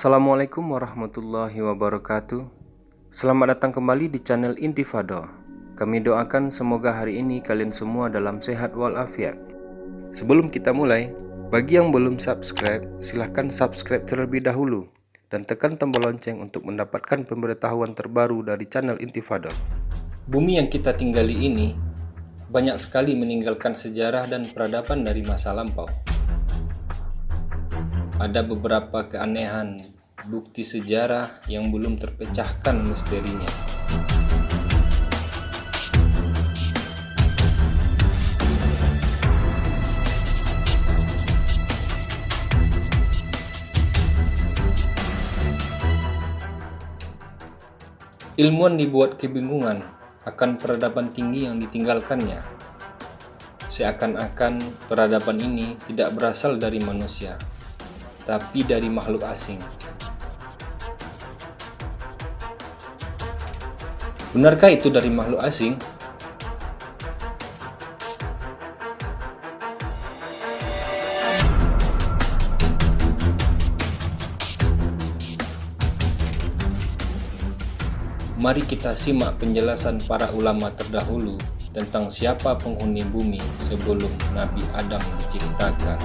Assalamualaikum warahmatullahi wabarakatuh. Selamat datang kembali di channel Intifada. Kami doakan semoga hari ini kalian semua dalam sehat walafiat. Sebelum kita mulai, bagi yang belum subscribe, silahkan subscribe terlebih dahulu dan tekan tombol lonceng untuk mendapatkan pemberitahuan terbaru dari channel Intifada. Bumi yang kita tinggali ini banyak sekali meninggalkan sejarah dan peradaban dari masa lampau. Ada beberapa keanehan bukti sejarah yang belum terpecahkan misterinya. Ilmuwan dibuat kebingungan akan peradaban tinggi yang ditinggalkannya. Seakan-akan peradaban ini tidak berasal dari manusia, tapi dari makhluk asing. Benarkah itu dari makhluk asing? Mari kita simak penjelasan para ulama terdahulu tentang siapa penghuni bumi sebelum Nabi Adam diciptakan.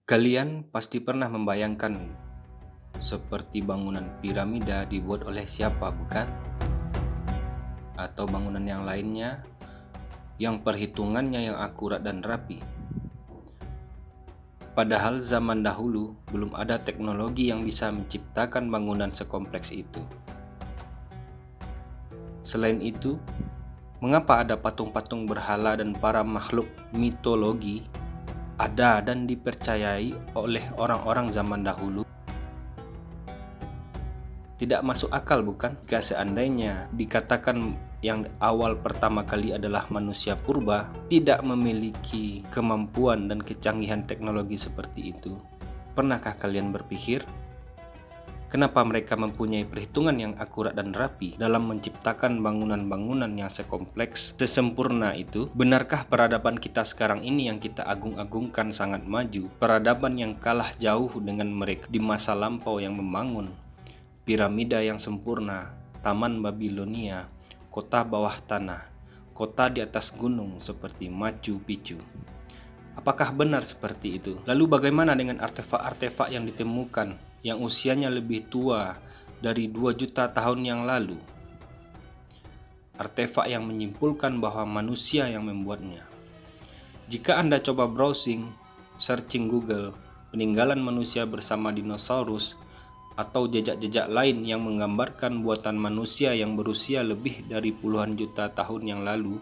Kalian pasti pernah membayangkan seperti bangunan piramida dibuat oleh siapa, bukan? Atau bangunan yang lainnya yang perhitungannya yang akurat dan rapi. Padahal zaman dahulu belum ada teknologi yang bisa menciptakan bangunan sekompleks itu. Selain itu, mengapa ada patung-patung berhala dan para makhluk mitologi ada dan dipercayai oleh orang-orang zaman dahulu? Tidak masuk akal, bukan? Jika seandainya dikatakan yang awal pertama kali adalah manusia purba, tidak memiliki kemampuan dan kecanggihan teknologi seperti itu. Pernahkah kalian berpikir, kenapa mereka mempunyai perhitungan yang akurat dan rapi dalam menciptakan bangunan-bangunan yang sekompleks, sesempurna itu? Benarkah peradaban kita sekarang ini yang kita agung-agungkan sangat maju, peradaban yang kalah jauh dengan mereka di masa lampau yang membangun piramida yang sempurna, taman Babilonia, kota bawah tanah, kota di atas gunung seperti Machu Picchu? Apakah benar seperti itu? Lalu bagaimana dengan artefak-artefak yang ditemukan yang usianya lebih tua dari 2 juta tahun yang lalu? Artefak yang menyimpulkan bahwa manusia yang membuatnya. Jika Anda coba browsing, searching Google, peninggalan manusia bersama dinosaurus, atau jejak-jejak lain yang menggambarkan buatan manusia yang berusia lebih dari puluhan juta tahun yang lalu,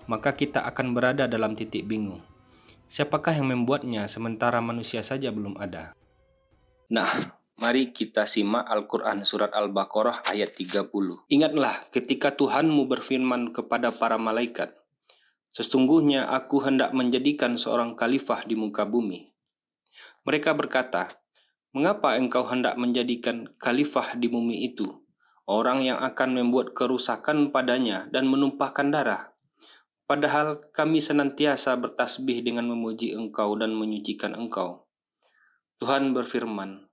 maka kita akan berada dalam titik bingung. Siapakah yang membuatnya sementara manusia saja belum ada? Nah, mari kita simak Al-Quran Surat Al-Baqarah ayat 30. Ingatlah ketika Tuhanmu berfirman kepada para malaikat, sesungguhnya aku hendak menjadikan seorang khalifah di muka bumi. Mereka berkata, mengapa engkau hendak menjadikan khalifah di bumi itu, orang yang akan membuat kerusakan padanya dan menumpahkan darah? Padahal kami senantiasa bertasbih dengan memuji engkau dan menyucikan engkau. Tuhan berfirman,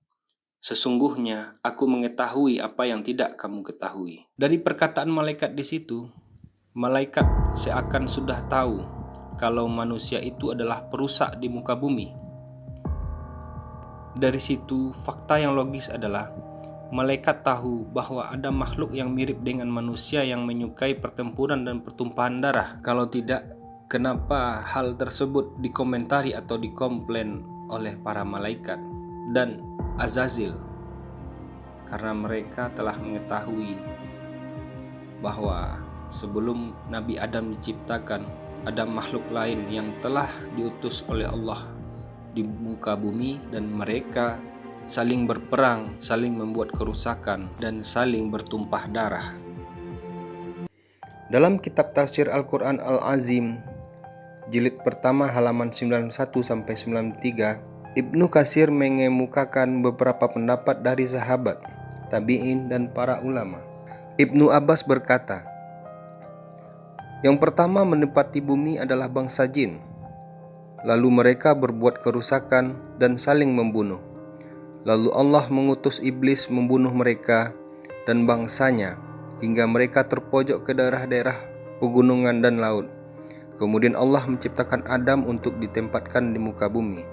sesungguhnya aku mengetahui apa yang tidak kamu ketahui. Dari perkataan malaikat di situ, malaikat seakan sudah tahu kalau manusia itu adalah perusak di muka bumi. Dari situ, fakta yang logis adalah malaikat tahu bahwa ada makhluk yang mirip dengan manusia yang menyukai pertempuran dan pertumpahan darah. Kalau tidak, kenapa hal tersebut dikomentari atau dikomplain oleh para malaikat dan Azazil? Karena mereka telah mengetahui bahwa sebelum Nabi Adam diciptakan, ada makhluk lain yang telah diutus oleh Allah di muka bumi, dan mereka saling berperang, saling membuat kerusakan, dan saling bertumpah darah. Dalam kitab tafsir Al-Quran Al-Azim, jilid pertama halaman 91-93, Ibnu Katsir mengemukakan beberapa pendapat dari sahabat, tabi'in, dan para ulama. Ibnu Abbas berkata, Yang pertama menempati bumi adalah bangsa jin. Lalu mereka berbuat kerusakan dan saling membunuh. Lalu Allah mengutus iblis membunuh mereka dan bangsanya hingga mereka terpojok ke daerah-daerah pegunungan dan laut. Kemudian Allah menciptakan Adam untuk ditempatkan di muka bumi.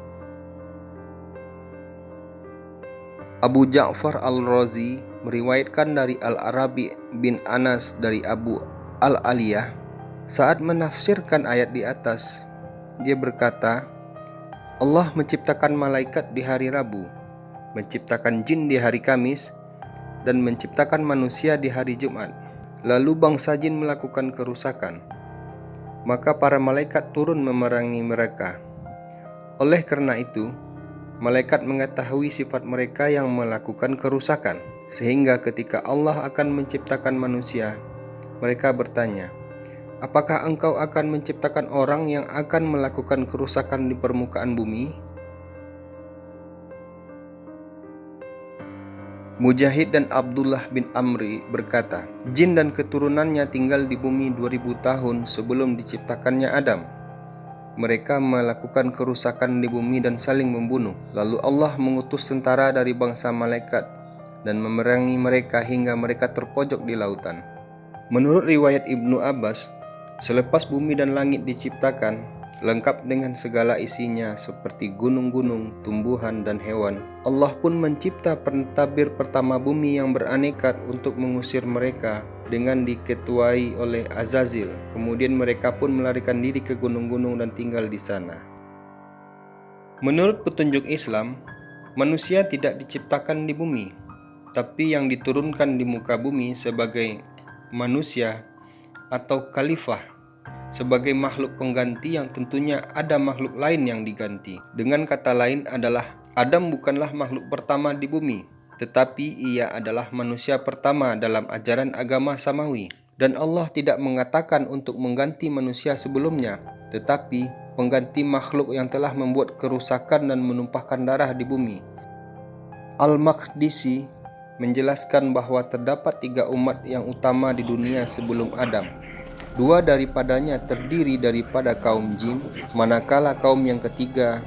Abu Ja'far Al-Razi meriwayatkan dari Al-Arabi bin Anas dari Abu Al-Aliyah saat menafsirkan ayat di atas. Dia berkata, Allah menciptakan malaikat di hari Rabu, menciptakan jin di hari Kamis, dan menciptakan manusia di hari Jumat. Lalu bangsa jin melakukan kerusakan. Maka para malaikat turun memerangi mereka. Oleh karena itu, malaikat mengetahui sifat mereka yang melakukan kerusakan, sehingga ketika Allah akan menciptakan manusia, mereka bertanya, apakah engkau akan menciptakan orang yang akan melakukan kerusakan di permukaan bumi? Mujahid dan Abdullah bin Amri berkata, jin dan keturunannya tinggal di bumi 2000 tahun sebelum diciptakannya Adam. Mereka melakukan kerusakan di bumi dan saling membunuh. Lalu Allah mengutus tentara dari bangsa malaikat dan memerangi mereka hingga mereka terpojok di lautan. Menurut riwayat Ibnu Abbas, selepas bumi dan langit diciptakan, lengkap dengan segala isinya seperti gunung-gunung, tumbuhan, dan hewan, Allah pun mencipta pentadbir pertama bumi yang beraneka untuk mengusir mereka dengan diketuai oleh Azazil. Kemudian mereka pun melarikan diri ke gunung-gunung dan tinggal di sana. Menurut petunjuk Islam, manusia tidak diciptakan di bumi, tapi yang diturunkan di muka bumi sebagai manusia atau khalifah, sebagai makhluk pengganti yang tentunya ada makhluk lain yang diganti. Dengan kata lain adalah Adam bukanlah makhluk pertama di bumi, tetapi ia adalah manusia pertama dalam ajaran agama Samawi. Dan Allah tidak mengatakan untuk mengganti manusia sebelumnya, tetapi pengganti makhluk yang telah membuat kerusakan dan menumpahkan darah di bumi. Al-Maqdisi menjelaskan bahwa terdapat 3 umat yang utama di dunia sebelum Adam. 2 daripadanya terdiri daripada kaum jin, manakala kaum yang ketiga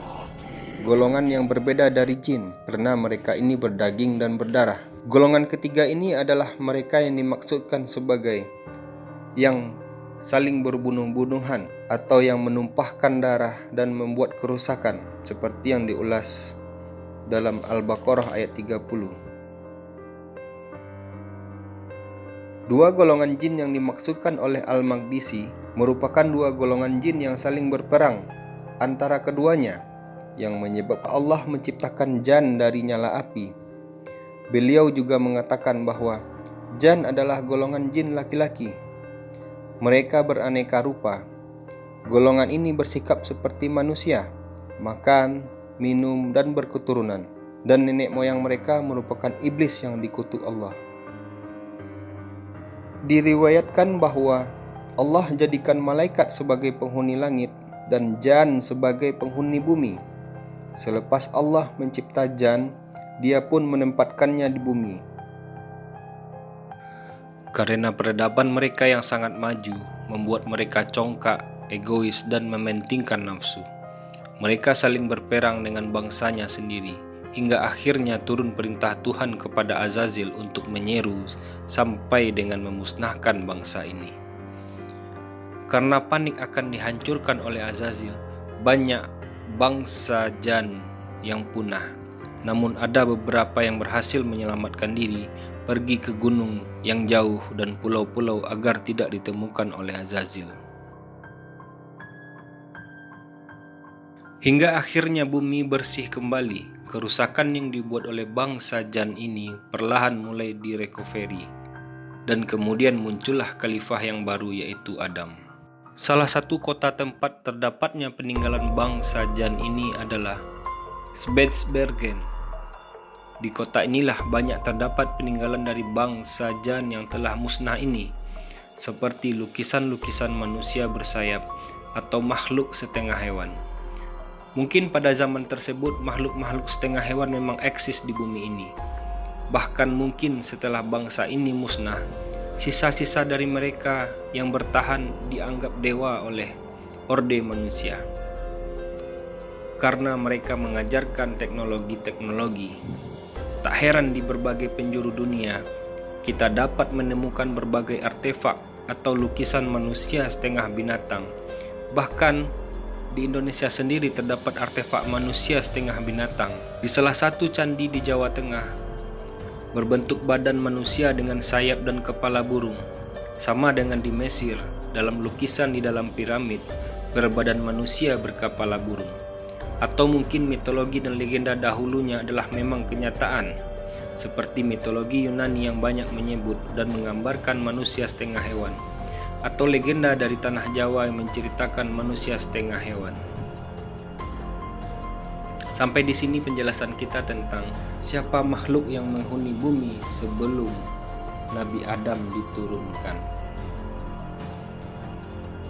golongan yang berbeda dari jin, karena mereka ini berdaging dan berdarah. Golongan ketiga ini adalah mereka yang dimaksudkan sebagai yang saling berbunuh-bunuhan atau yang menumpahkan darah dan membuat kerusakan, seperti yang diulas dalam Al-Baqarah ayat 30. 2 golongan jin yang dimaksudkan oleh Al-Maqdisi merupakan 2 golongan jin yang saling berperang antara keduanya, yang menyebabkan Allah menciptakan jan dari nyala api. Beliau juga mengatakan bahwa jan adalah golongan jin laki-laki. Mereka beraneka rupa. Golongan ini bersikap seperti manusia, makan, minum, dan berketurunan. Dan nenek moyang mereka merupakan iblis yang dikutuk Allah. Diriwayatkan bahwa Allah jadikan malaikat sebagai penghuni langit dan jan sebagai penghuni bumi. Selepas Allah mencipta jan, dia pun menempatkannya di bumi. Karena peradaban mereka yang sangat maju, membuat mereka congkak, egois, dan mementingkan nafsu. Mereka saling berperang dengan bangsanya sendiri, hingga akhirnya turun perintah Tuhan kepada Azazil untuk menyeru sampai dengan memusnahkan bangsa ini. Karena panik akan dihancurkan oleh Azazil, banyak bangsa jan yang punah. Namun ada beberapa yang berhasil menyelamatkan diri, pergi ke gunung yang jauh dan pulau-pulau agar tidak ditemukan oleh Azazil. Hingga akhirnya bumi bersih kembali. Kerusakan yang dibuat oleh bangsa jan ini perlahan mulai direcovery, dan kemudian muncullah khalifah yang baru, yaitu Adam. Salah satu kota tempat terdapatnya peninggalan bangsa jan ini adalah Spitsbergen. Di kota inilah banyak terdapat peninggalan dari bangsa jan yang telah musnah ini, seperti lukisan-lukisan manusia bersayap atau makhluk setengah hewan. Mungkin pada zaman tersebut makhluk-makhluk setengah hewan memang eksis di bumi ini. Bahkan mungkin setelah bangsa ini musnah, sisa-sisa dari mereka yang bertahan dianggap dewa oleh orde manusia. Karena mereka mengajarkan teknologi-teknologi, tak heran di berbagai penjuru dunia kita dapat menemukan berbagai artefak atau lukisan manusia setengah binatang. Bahkan di Indonesia sendiri terdapat artefak manusia setengah binatang. Di salah satu candi di Jawa Tengah, berbentuk badan manusia dengan sayap dan kepala burung, sama dengan di Mesir dalam lukisan di dalam piramid berbadan manusia berkepala burung. Atau mungkin mitologi dan legenda dahulunya adalah memang kenyataan, seperti mitologi Yunani yang banyak menyebut dan menggambarkan manusia setengah hewan, atau legenda dari tanah Jawa yang menceritakan manusia setengah hewan. Sampai di sini penjelasan kita tentang siapa makhluk yang menghuni bumi sebelum Nabi Adam diturunkan.